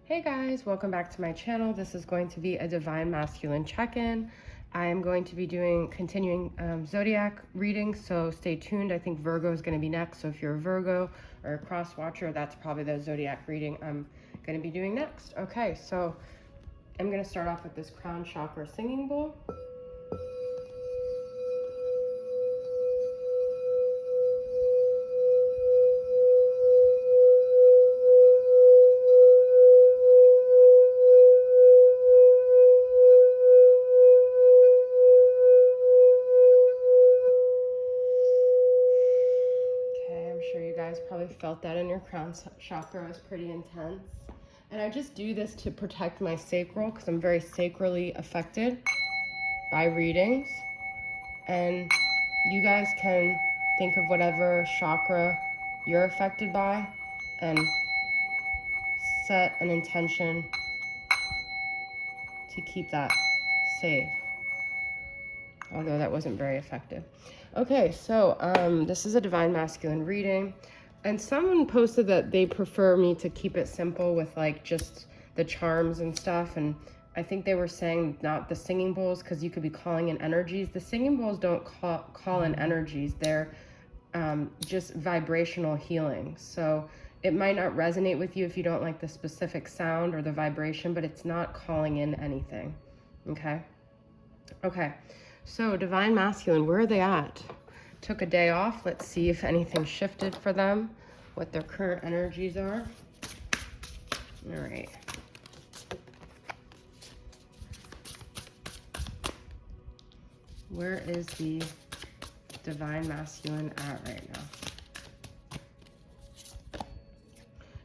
Hey guys, welcome back to my channel. This is going to be a Divine Masculine check-in. I am going to be doing continuing zodiac readings, so stay tuned. I think Virgo is going to be next, so if you're a Virgo or a cross watcher, that's probably the zodiac reading I'm going to be doing next. Okay, so I'm going to start off with this crown chakra singing bowl. Probably felt that in your crown chakra is pretty intense. And I just do this to protect my sacral because I'm very sacrally affected by readings. And you guys can think of whatever chakra you're affected by and set an intention to keep that safe. Although that wasn't very effective. Okay, so this is a Divine Masculine reading. And someone posted that they prefer me to keep it simple with like just the charms and stuff. And I think they were saying not the singing bowls because you could be calling in energies. The singing bowls don't call in energies. They're just vibrational healing. So it might not resonate with you if you don't like the specific sound or the vibration, but it's not calling in anything. Okay? Okay. So Divine Masculine, where are they at? Took a day off. Let's see if anything shifted for them, what their current energies are. All right. Where is the Divine Masculine at right now?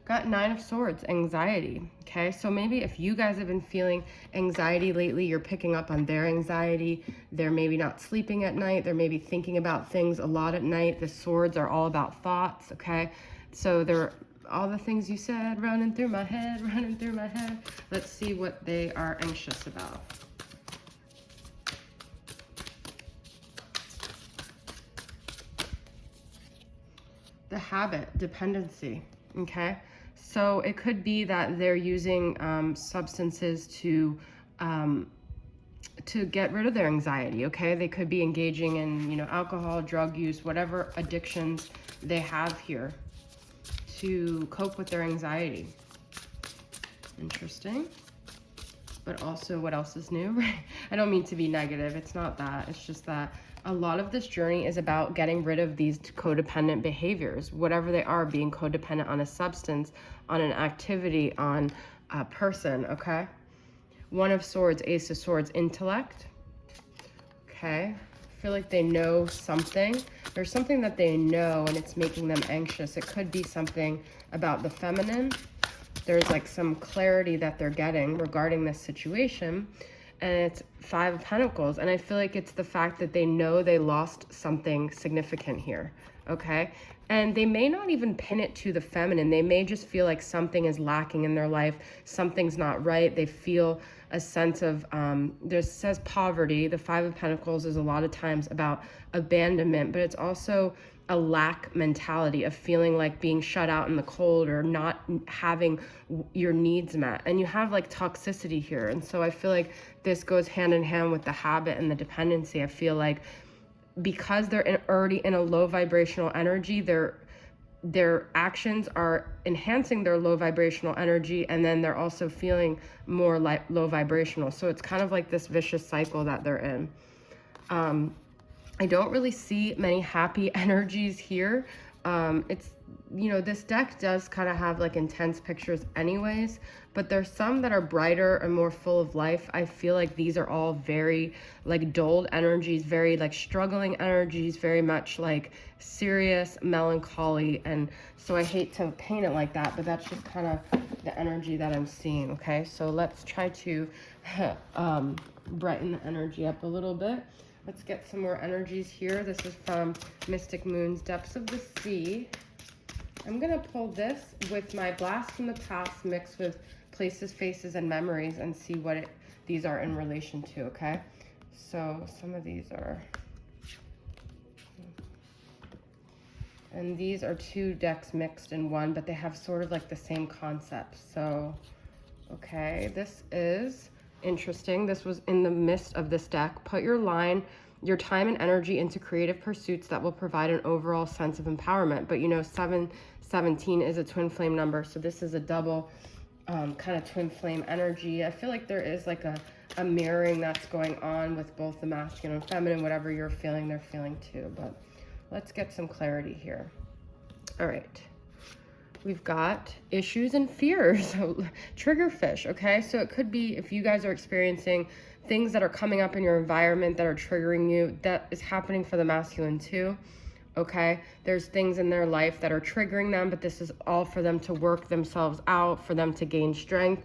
Got Nine of Swords, anxiety. Okay, so maybe if you guys have been feeling anxiety lately, you're picking up on their anxiety. They're maybe not sleeping at night. They're maybe thinking about things a lot at night. The swords are all about thoughts, okay? So they're all the things you said running through my head, running through my head. Let's see what they are anxious about. The habit, dependency, okay? So it could be that they're using substances to get rid of their anxiety, okay? They could be engaging in, alcohol, drug use, whatever addictions they have here to cope with their anxiety. Interesting. But also, what else is new? I don't mean to be negative. It's not that. It's just that a lot of this journey is about getting rid of these codependent behaviors, whatever they are, being codependent on a substance, on an activity, on a person, okay? One of Swords, Ace of Swords, intellect. Okay. I feel like they know something. There's something that they know and it's making them anxious. It could be something about the feminine. There's like some clarity that they're getting regarding this situation. And it's Five of Pentacles. And I feel like it's the fact that they know they lost something significant here. Okay. And they may not even pin it to the feminine. They may just feel like something is lacking in their life. Something's not right. They feel a sense of, there says poverty. The Five of Pentacles is a lot of times about abandonment, but it's also a lack mentality of feeling like being shut out in the cold or not having your needs met. And you have like toxicity here. And so I feel like this goes hand in hand with the habit and the dependency. I feel like because they're already in a low vibrational energy, their actions are enhancing their low vibrational energy, and then they're also feeling more like low vibrational. So it's kind of like this vicious cycle that they're in. I don't really see many happy energies here. It's, this deck does kind of have like intense pictures anyways, but there's some that are brighter and more full of life. I feel like these are all very like dulled energies, very like struggling energies, very much like serious melancholy. And so I hate to paint it like that, but that's just kind of the energy that I'm seeing. Okay, so let's try to brighten the energy up a little bit. Let's get some more energies here. This is from Mystic Moon's Depths of the Sea. I'm going to pull this with my Blast from the Past mixed with Places, Faces, and Memories and see what these are in relation to, okay? So some of these are... And these are two decks mixed in one, but they have sort of like the same concept. So Okay, this is interesting. This was in the midst of this deck. Put your time and energy into creative pursuits that will provide an overall sense of empowerment. But you know, 717 is a twin flame number, so this is a double kind of twin flame energy. I feel like there is like a mirroring that's going on with both the masculine and feminine. Whatever you're feeling, they're feeling too. But let's get some clarity here. All right. We've got issues and fears, trigger fish, okay? So it could be if you guys are experiencing things that are coming up in your environment that are triggering you, that is happening for the masculine too, okay? There's things in their life that are triggering them, but this is all for them to work themselves out, for them to gain strength.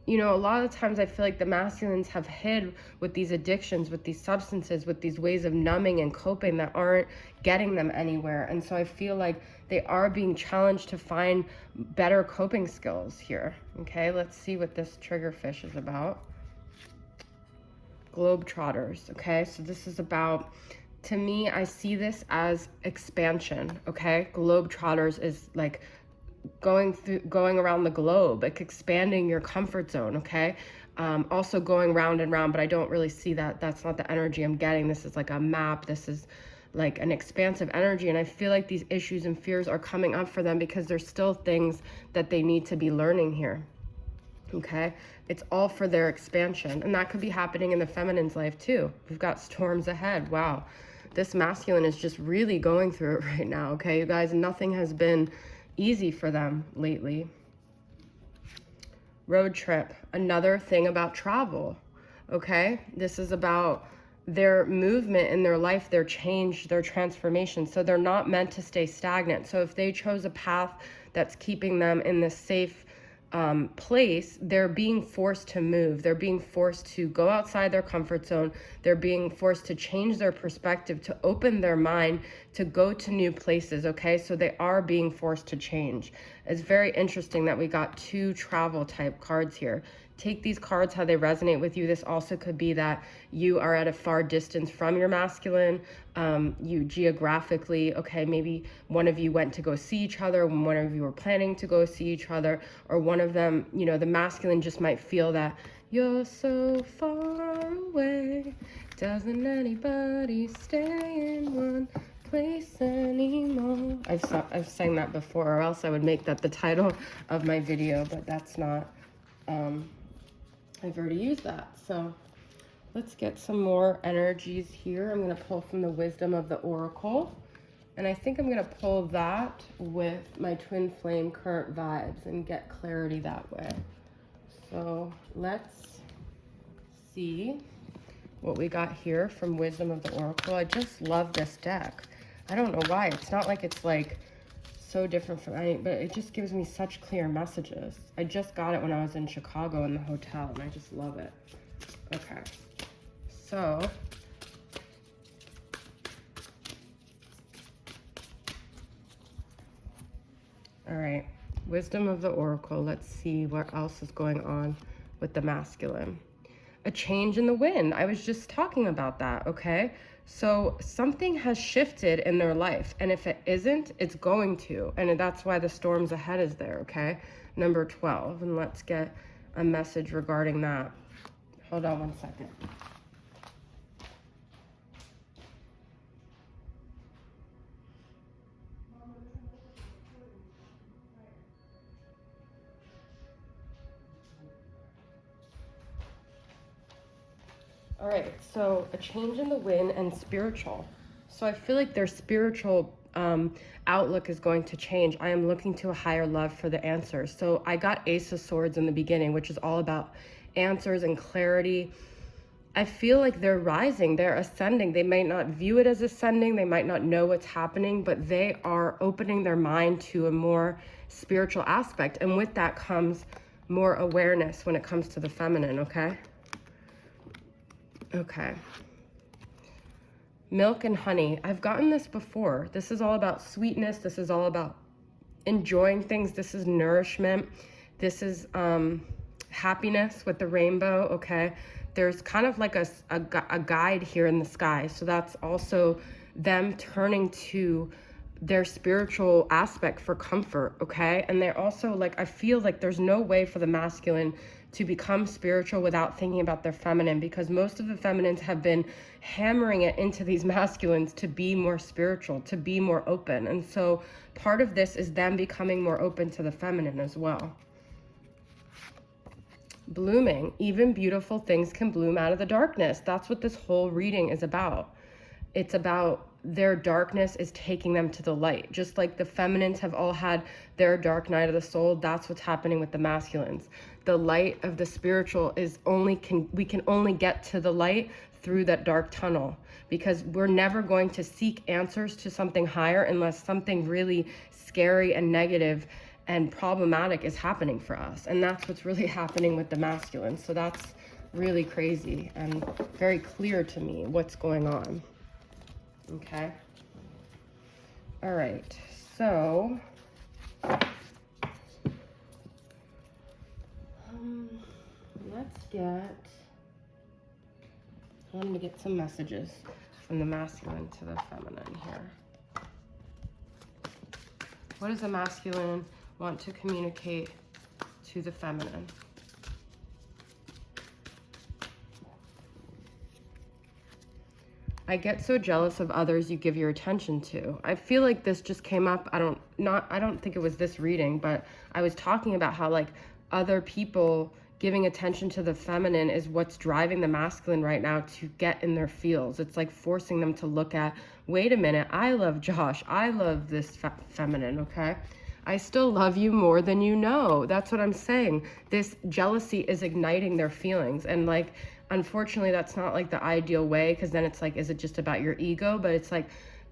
You know, a lot of times I feel like the masculines have hid with these addictions, with these substances, with these ways of numbing and coping that aren't getting them anywhere. And so I feel like they are being challenged to find better coping skills here. Okay, let's see what this trigger fish is about. Globetrotters. Okay, so this is about, to me, I see this as expansion. Okay, Globetrotters is like going around the globe, like expanding your comfort zone. Okay, also going round and round, but I don't really see that. That's not the energy I'm getting. This is like a map. This is like an expansive energy, and I feel like these issues and fears are coming up for them because there's still things that they need to be learning here. Okay, it's all for their expansion, and that could be happening in the feminine's life too. We've got storms ahead. Wow, this masculine is just really going through it right now. Okay, you guys, nothing has been easy for them lately. Road trip, another thing about travel. Okay, this is about their movement in their life, their change, their transformation. So they're not meant to stay stagnant. So if they chose a path that's keeping them in this safe place, they're being forced to move. They're being forced to go outside their comfort zone. They're being forced to change their perspective, to open their mind, to go to new places, okay? So they are being forced to change. It's very interesting that we got two travel type cards here. Take these cards how they resonate with you. This also could be that you are at a far distance from your masculine, you geographically, okay, maybe one of you went to go see each other, one of you were planning to go see each other, or one of them, you know, the masculine just might feel that you're so far away, doesn't anybody stay in one place anymore. I've sang that before, or else I would make that the title of my video, but that's not, I've already used that. So let's get some more energies here. I'm going to pull from the Wisdom of the Oracle. And I think I'm going to pull that with my twin flame current vibes and get clarity that way. So let's see what we got here from Wisdom of the Oracle. I just love this deck. I don't know why. It's not like it's like so different from any, but it just gives me such clear messages. I just got it when I was in Chicago in the hotel, and I just love it. Okay, so all right, Wisdom of the Oracle. Let's see what else is going on with the masculine. A change in the wind. I was just talking about that, okay? So something has shifted in their life, and if it isn't, it's going to, and that's why the storms ahead is there, okay? Number 12, and let's get a message regarding that. Hold on one second. All right, so a change in the wind and spiritual. So I feel like their spiritual outlook is going to change. I am looking to a higher love for the answers. So I got Ace of Swords in the beginning, which is all about answers and clarity. I feel like they're rising, they're ascending. They might not view it as ascending, they might not know what's happening, but they are opening their mind to a more spiritual aspect. And with that comes more awareness when it comes to the feminine, okay? Okay. Milk and honey. I've gotten this before. This is all about sweetness. This is all about enjoying things. This is nourishment. This is happiness with the rainbow, okay? There's kind of like a guide here in the sky. So that's also them turning to their spiritual aspect for comfort, okay? And they're also like, I feel like there's no way for the masculine to become spiritual without thinking about their feminine, because most of the feminines have been hammering it into these masculines to be more spiritual, to be more open. And so part of this is them becoming more open to the feminine as well. Blooming. Even beautiful things can bloom out of the darkness. That's what this whole reading is about. It's about their darkness is taking them to the light. Just like the feminines have all had their dark night of the soul, that's what's happening with the masculines. The light of the spiritual is we can only get to the light through that dark tunnel, because we're never going to seek answers to something higher unless something really scary and negative and problematic is happening for us. And that's what's really happening with the masculine. So that's really crazy and very clear to me what's going on. Okay. All right. So let's get, I wanted to get some messages from the masculine to the feminine here. What does the masculine want to communicate to the feminine? I get so jealous of others you give your attention to. I feel like this just came up. I don't think it was this reading, but I was talking about how like other people giving attention to the feminine is what's driving the masculine right now to get in their feels. It's like forcing them to look at, wait a minute, I love Josh. I love this feminine, okay? I still love you more than you know. That's what I'm saying. This jealousy is igniting their feelings. And like, unfortunately, that's not like the ideal way, because then it's like, is it just about your ego? But it's like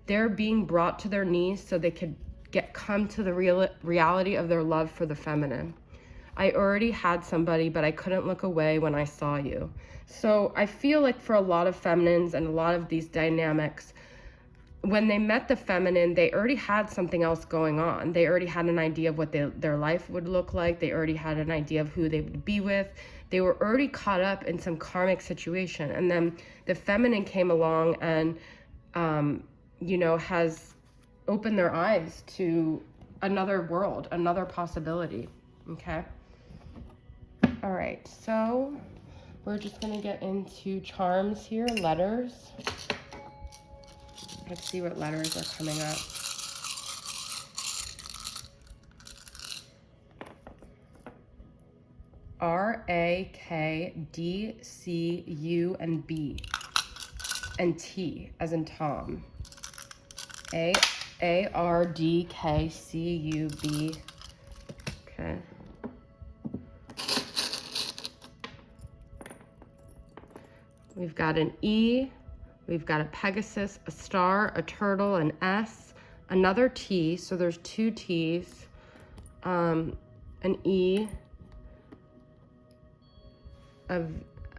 they're being brought to their knees so they could come to the reality of their love for the feminine. I already had somebody, but I couldn't look away when I saw you. So I feel like for a lot of feminines and a lot of these dynamics, when they met the feminine, they already had something else going on. They already had an idea of what their life would look like. They already had an idea of who they would be with. They were already caught up in some karmic situation. And then the feminine came along and, has opened their eyes to another world, another possibility. Okay. All right. So we're just going to get into charms here, letters. Let's see what letters are coming up. R, A, K, D, C, U, and B. And T, as in Tom. A, R, D, K, C, U, B. Okay. We've got an E. We've got a Pegasus, a star, a turtle, an S, another T, so there's two T's, an E, a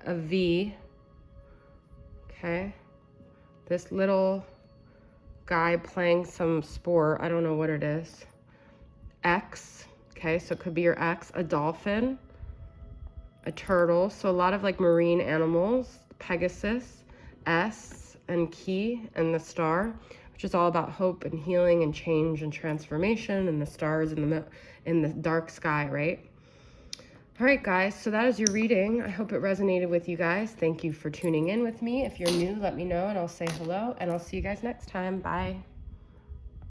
V, okay, this little guy playing some sport, I don't know what it is, X, okay, so it could be your X, a dolphin, a turtle, so a lot of like marine animals, Pegasus, S, and key, and the star, which is all about hope and healing and change and transformation, and the stars in the dark sky, right? All right, guys, so that is your reading. I hope it resonated with you guys. Thank you for tuning in with me. If you're new, let me know, and I'll say hello, and I'll see you guys next time. Bye.